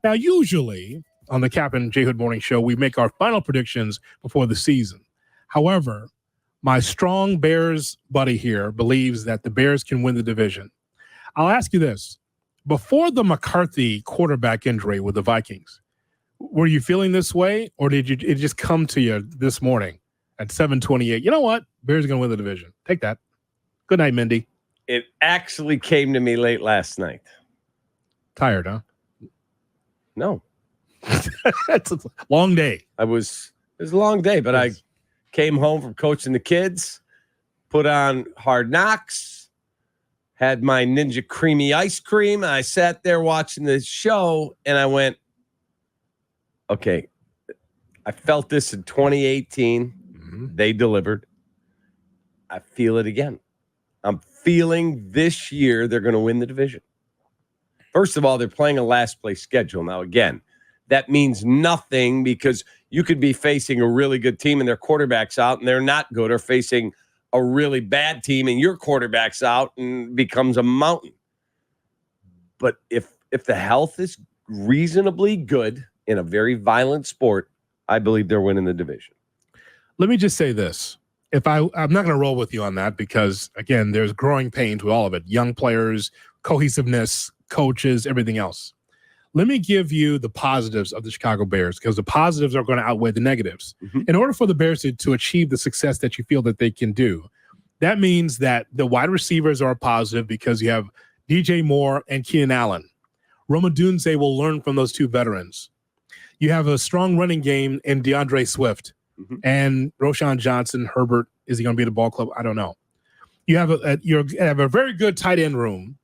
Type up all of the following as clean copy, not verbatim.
Now, usually on the Kap and J Hood Morning Show, we make our final predictions before the season. However, my strong Bears buddy here believes that the Bears can win the division. I'll ask you this. Before the McCarthy quarterback injury with the Vikings, were you feeling this way, or did it just come to you this morning at 7:28? You know what? Bears are going to win the division. Take that. Good night, Mindy. It actually came to me late last night. Tired, huh? No. It's a long day. It was a long day, but I came home from coaching the kids, put on Hard Knocks, had my Ninja Creamy ice cream. I sat there watching the show, and I went, okay, I felt this in 2018. Mm-hmm. They delivered. I feel it again. I'm feeling this year they're going to win the division. First of all, they're playing a last place schedule. Now, again, that means nothing because you could be facing a really good team and their quarterback's out and they're not good, or facing a really bad team and your quarterback's out and becomes a mountain. But if the health is reasonably good in a very violent sport, I believe they're winning the division. Let me just say this. I'm not going to roll with you on that because, again, there's growing pains with all of it. Young players, cohesiveness, coaches, everything else. Let me give you the positives of the Chicago Bears because the positives are going to outweigh the negatives. Mm-hmm. In order for the Bears to achieve the success that you feel that they can do, that means that the wide receivers are positive because you have DJ Moore and Keenan Allen. Roma Dunze will learn from those two veterans. You have a strong running game in DeAndre Swift. Mm-hmm. And Roshan Johnson. Herbert, is he going to be at the ball club? I don't know. You have a very good tight end room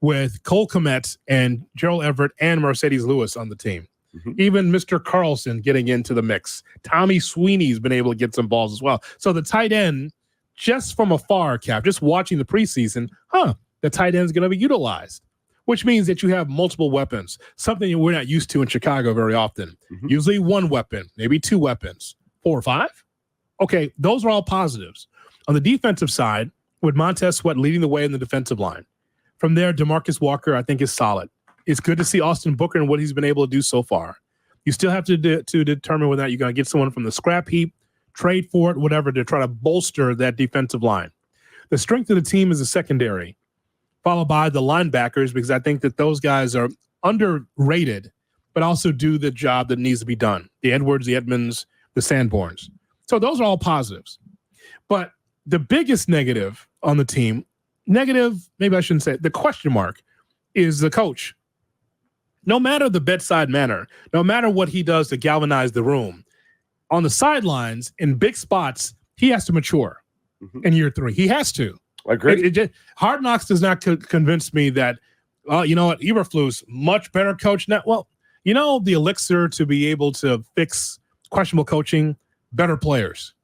with Cole Kmet and Gerald Everett and Mercedes Lewis on the team. Mm-hmm. Even Mr. Carlson getting into the mix. Tommy Sweeney's been able to get some balls as well. So the tight end, just from afar, Cap, just watching the preseason, the tight end is going to be utilized, which means that you have multiple weapons, something we're not used to in Chicago very often. Mm-hmm. Usually one weapon, maybe two weapons. 4 or 5? Okay, those are all positives. On the defensive side, with Montez Sweat leading the way in the defensive line. From there, DeMarcus Walker, I think, is solid. It's good to see Austin Booker and what he's been able to do so far. You still have to determine whether or not you're going to get someone from the scrap heap, trade for it, whatever, to try to bolster that defensive line. The strength of the team is the secondary, followed by the linebackers, because I think that those guys are underrated, but also do the job that needs to be done. The Edwards, the Edmonds, the Sanborns. So those are all positives. But the biggest negative on the team, maybe I shouldn't say it, the question mark is the coach. No matter the bedside manner, no matter what he does to galvanize the room, on the sidelines, in big spots, he has to mature in year 3. He has to. I agree. Hard Knocks does not convince me that, you know what, Eberflus, much better coach now. Well, you know, the elixir to be able to fix questionable coaching, better players.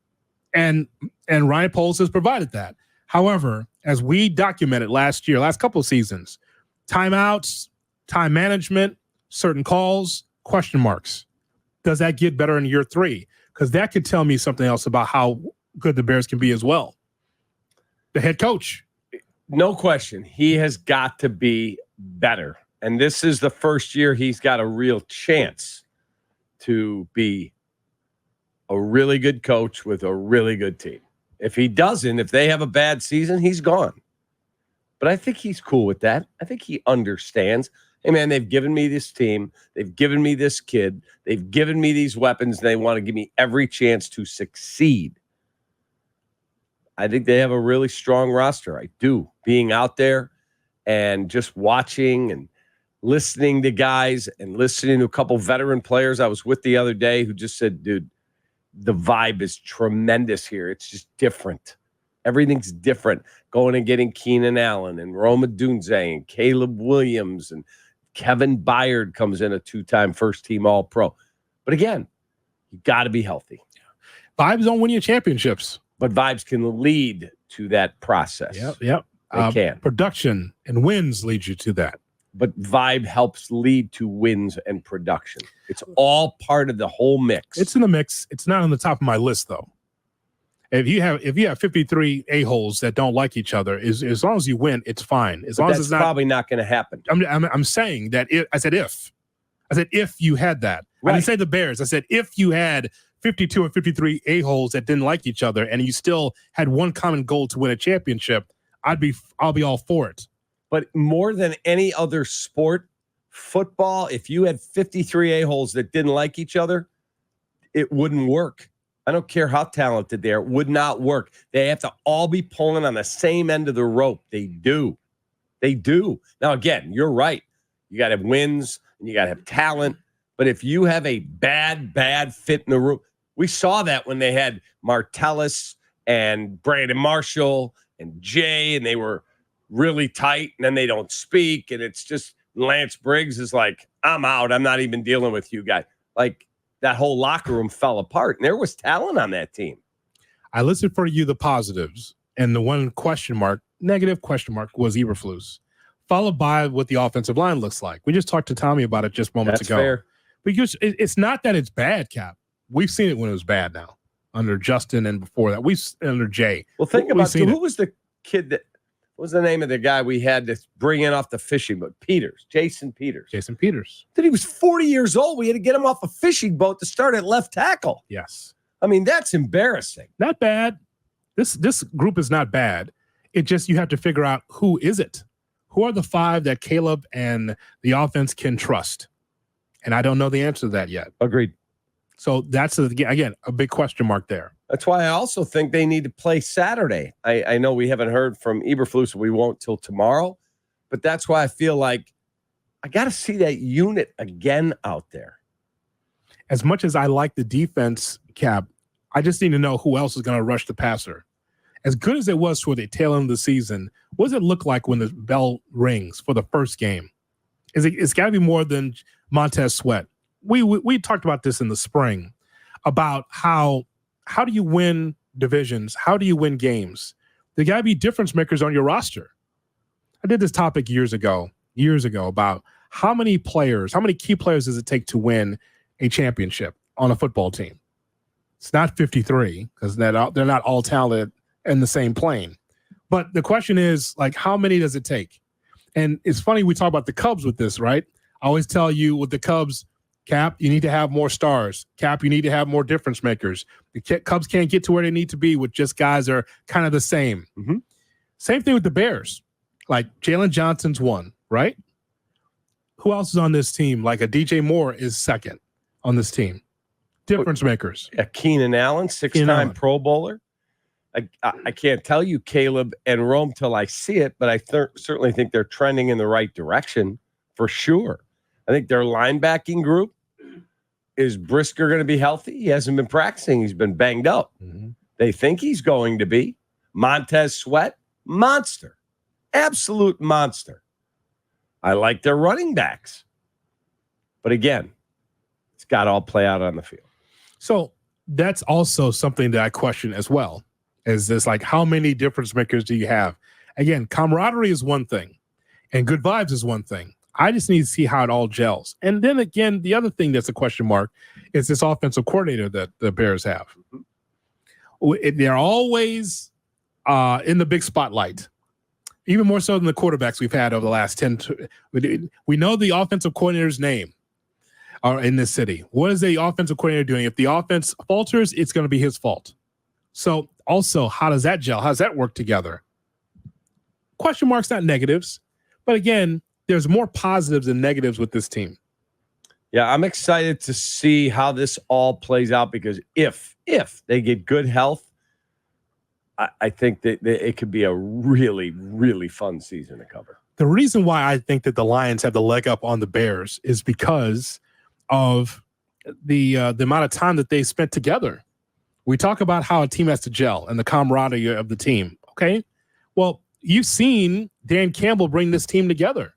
And Ryan Poles has provided that. However, as we documented last couple of seasons, timeouts, time management, certain calls, question marks. Does that get better in year 3? Because that could tell me something else about how good the Bears can be as well. The head coach. No question. He has got to be better. And this is the first year he's got a real chance to be a really good coach with a really good team. If he doesn't, if they have a bad season, he's gone. But I think he's cool with that. I think he understands. Hey, man, they've given me this team. They've given me this kid. They've given me these weapons. They want to give me every chance to succeed. I think they have a really strong roster. I do. Being out there and just watching and listening to guys and listening to a couple veteran players I was with the other day who just said, dude, the vibe is tremendous here. It's just different. Everything's different. Going and getting Keenan Allen and Roma Dunze and Caleb Williams and Kevin Byard comes in, a 2-time first-team All-Pro. But again, you got to be healthy. Vibes don't win you championships. But vibes can lead to that process. Yep. They can. Production and wins lead you to that. But vibe helps lead to wins and production. It's all part of the whole mix. It's in the mix. It's not on the top of my list, though. If you have 53 a-holes that don't like each other, as long as you win, it's fine. As long as it's not, probably not going to happen. I'm saying that I said if. I said, if you had that. Right. I didn't say the Bears. I said, if you had 52 or 53 a-holes that didn't like each other and you still had one common goal to win a championship, I'll be all for it. But more than any other sport, football, if you had 53 a-holes that didn't like each other, it wouldn't work. I don't care how talented they are. It would not work. They have to all be pulling on the same end of the rope. They do. Now, again, you're right. You got to have wins and you got to have talent. But if you have a bad fit in the room, we saw that when they had Martellus and Brandon Marshall and Jay, and they were really tight, and then they don't speak, and it's just Lance Briggs is like, I'm out. I'm not even dealing with you guys. Like, that whole locker room fell apart, and there was talent on that team. I listed for you the positives, and the one negative question mark was Eberflus, followed by what the offensive line looks like. We just talked to Tommy about it just moments ago. Fair. Because it's not that it's bad, Cap. We've seen it when it was bad now, under Justin and before that. Under Jay. Well, think about who was the kid that – what was the name of the guy we had to bring in off the fishing boat? Jason Peters. That he was 40 years old. We had to get him off a fishing boat to start at left tackle. Yes. I mean, that's embarrassing. Not bad. This group is not bad. It just, you have to figure out who is it. Who are the five that Caleb and the offense can trust? And I don't know the answer to that yet. Agreed. So that's, again, a big question mark there. That's why I also think they need to play Saturday. I know we haven't heard from Eberflus, so we won't till tomorrow. But that's why I feel like I got to see that unit again out there. As much as I like the defense, Cap, I just need to know who else is going to rush the passer. As good as it was for the tail end of the season, what does it look like when the bell rings for the first game? It's got to be more than Montez Sweat. We talked about this in the spring about how do you win divisions? How do you win games? There got to be difference makers on your roster. I did this topic years ago about how many key players does it take to win a championship on a football team? It's not 53 because they're not all talented in the same plane. But the question is, like, how many does it take? And it's funny we talk about the Cubs with this, right? I always tell you with the Cubs, Cap, you need to have more stars. Cap, you need to have more difference makers. The Cubs can't get to where they need to be with just guys that are kind of the same. Mm-hmm. Same thing with the Bears. Like Jalen Johnson's one, right? Who else is on this team? Like a DJ Moore is second on this team. Difference makers. Keenan Allen, six-time Pro Bowler. I can't tell you Caleb and Rome till I see it, but I certainly think they're trending in the right direction for sure. I think their linebacking group, is Brisker going to be healthy? He hasn't been practicing. He's been banged up. Mm-hmm. They think he's going to be. Montez Sweat, monster. Absolute monster. I like their running backs. But again, it's got to all play out on the field. So that's also something that I question as well. Is this like, how many difference makers do you have? Again, camaraderie is one thing, and good vibes is one thing. I just need to see how it all gels. And then again, the other thing that's a question mark is this offensive coordinator that the Bears have. They're always in the big spotlight, even more so than the quarterbacks we've had over the last 10. We know the offensive coordinator's name in this city. What is the offensive coordinator doing? If the offense falters, it's going to be his fault. So also, how does that gel? How does that work together? Question marks, not negatives. But again, there's more positives than negatives with this team. Yeah, I'm excited to see how this all plays out because if they get good health, I think that it could be a really, really fun season to cover. The reason why I think that the Lions have the leg up on the Bears is because of the amount of time that they spent together. We talk about how a team has to gel and the camaraderie of the team. Okay, well, you've seen Dan Campbell bring this team together.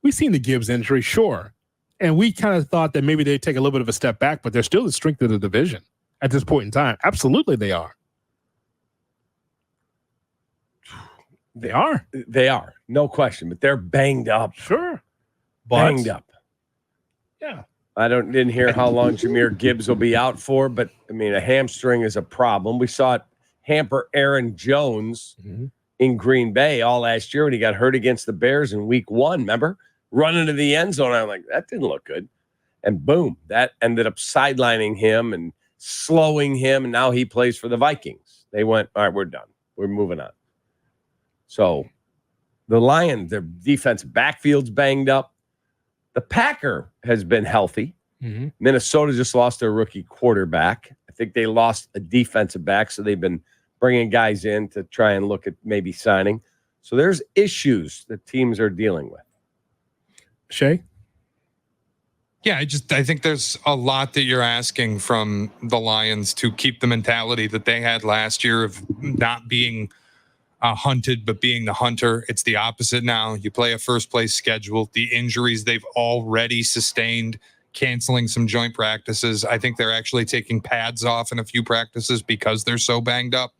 We've seen the Gibbs injury, sure. And we kind of thought that maybe they'd take a little bit of a step back, but they're still the strength of the division at this point in time. Absolutely they are. They are. They are. No question. But they're banged up. Sure. Banged up. Yeah. I didn't hear how long Jahmyr Gibbs will be out for, but, I mean, a hamstring is a problem. We saw it hamper Aaron Jones in Green Bay all last year when he got hurt against the Bears in week 1, remember? run into the end zone. I'm like, that didn't look good. And boom, that ended up sidelining him and slowing him. And now he plays for the Vikings. They went, all right, we're done. We're moving on. So the Lions, their defensive backfield's banged up. The Packer has been healthy. Mm-hmm. Minnesota just lost their rookie quarterback. I think they lost a defensive back, so they've been bringing guys in to try and look at maybe signing. So there's issues that teams are dealing with. Shay? Yeah, I think there's a lot that you're asking from the Lions to keep the mentality that they had last year of not being hunted, but being the hunter. It's the opposite now. You play a first-place schedule. The injuries they've already sustained, canceling some joint practices. I think they're actually taking pads off in a few practices because they're so banged up.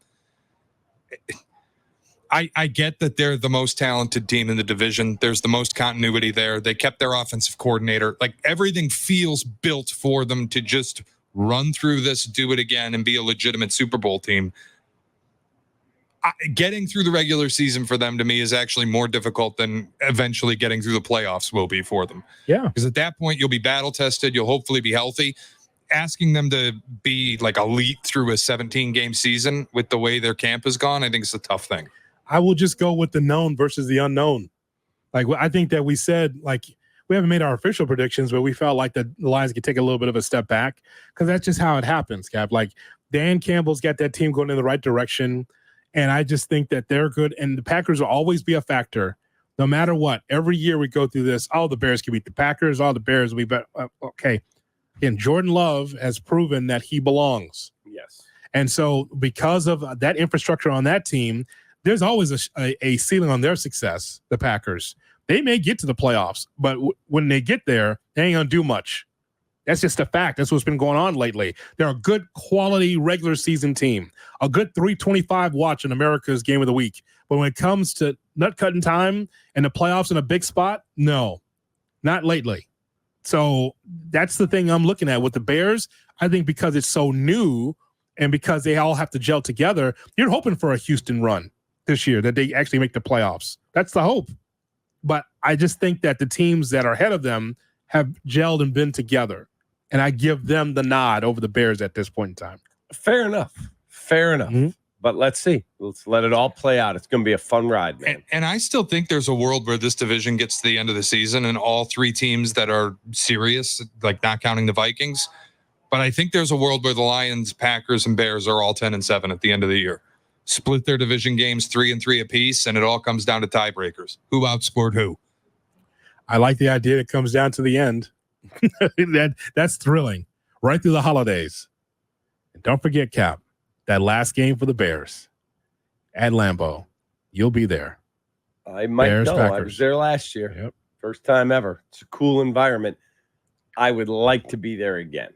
I get that they're the most talented team in the division. There's the most continuity there. They kept their offensive coordinator. Like, everything feels built for them to just run through this, do it again, and be a legitimate Super Bowl team. Getting through the regular season for them, to me, is actually more difficult than eventually getting through the playoffs will be for them. Yeah. Because at that point, you'll be battle tested. You'll hopefully be healthy. Asking them to be like elite through a 17-game season with the way their camp has gone, I think it's a tough thing. I will just go with the known versus the unknown. Like, I think that we said, like, we haven't made our official predictions, but we felt like the Lions could take a little bit of a step back because that's just how it happens, Cap. Like, Dan Campbell's got that team going in the right direction, and I just think that they're good. And the Packers will always be a factor, no matter what. Every year we go through this, the Bears can beat the Packers, the Bears will be better. Okay. And Jordan Love has proven that he belongs. Yes. And so because of that infrastructure on that team, there's always a ceiling on their success, the Packers. They may get to the playoffs, but when they get there, they ain't going to do much. That's just a fact. That's what's been going on lately. They're a good quality regular season team, a good 325 watch in America's Game of the Week. But when it comes to nut cutting time and the playoffs in a big spot, no, not lately. So that's the thing I'm looking at with the Bears. I think because it's so new and because they all have to gel together, you're hoping for a Houston run this year, that they actually make the playoffs. That's the hope. But I just think that the teams that are ahead of them have gelled and been together. And I give them the nod over the Bears at this point in time. Fair enough. Mm-hmm. But let's see. Let's let it all play out. It's going to be a fun ride, man. And I still think there's a world where this division gets to the end of the season and all three teams that are serious, like not counting the Vikings. But I think there's a world where the Lions, Packers, and Bears are all 10-7 at the end of the year. Split their division games 3-3 apiece, and it all comes down to tiebreakers. Who outscored who? I like the idea it comes down to the end. That's thrilling. Right through the holidays. And don't forget, Cap, that last game for the Bears at Lambeau. You'll be there. I might Bears, know. Packers. I was there last year. Yep. First time ever. It's a cool environment. I would like to be there again.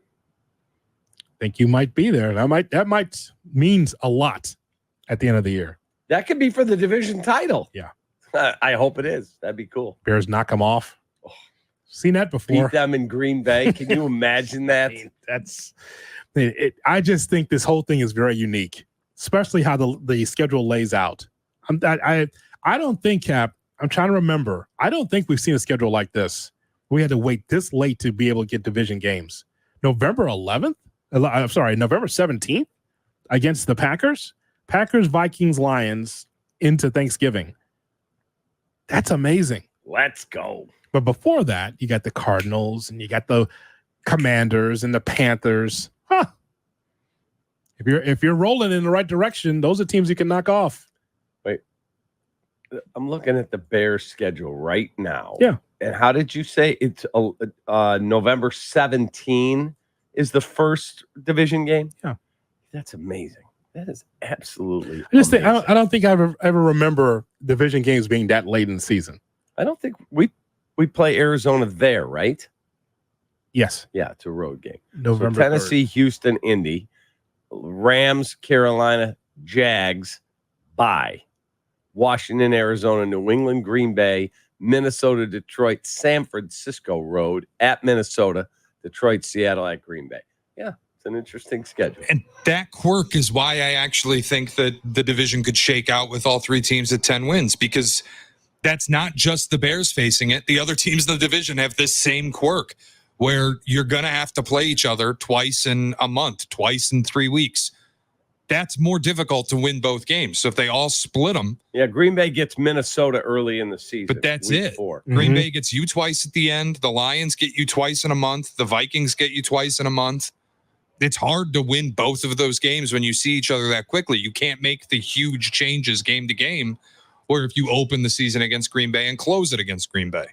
Think you might be there. That might means a lot at the end of the year. That could be for the division title. Yeah. I hope it is. That'd be cool. Bears knock them off. Oh, seen that before. Beat them in Green Bay. Can you imagine that? I just think this whole thing is very unique, especially how the schedule lays out. I don't think, Cap, I'm trying to remember. I don't think we've seen a schedule like this. We had to wait this late to be able to get division games. November 17th against the Packers. Packers, Vikings, Lions into Thanksgiving. That's amazing. Let's go. But before that, you got the Cardinals and you got the Commanders and the Panthers. Huh. If you're rolling in the right direction, those are teams you can knock off. Wait. I'm looking at the Bears schedule right now. Yeah. And how did you say it's November 17 is the first division game? Yeah. That's amazing. That is absolutely amazing. I don't think I ever remember division games being that late in the season. I don't think we play Arizona there, right? Yes. Yeah, it's a road game. November so Tennessee, 3rd. Houston, Indy, Rams, Carolina, Jags, bye. Washington, Arizona, New England, Green Bay, Minnesota, Detroit, San Francisco road at Minnesota, Detroit, Seattle at Green Bay. Yeah. An interesting schedule. And that quirk is why I actually think that the division could shake out with all three teams at 10 wins, because that's not just the Bears facing it. The other teams in the division have this same quirk where you're going to have to play each other twice in a month, twice in 3 weeks. That's more difficult to win both games. So if they all split them. Yeah, Green Bay gets Minnesota early in the season. But that's week it. 4. Green Bay gets you twice at the end. The Lions get you twice in a month. The Vikings get you twice in a month. It's hard to win both of those games when you see each other that quickly. You can't make the huge changes game to game, or if you open the season against Green Bay and close it against Green Bay.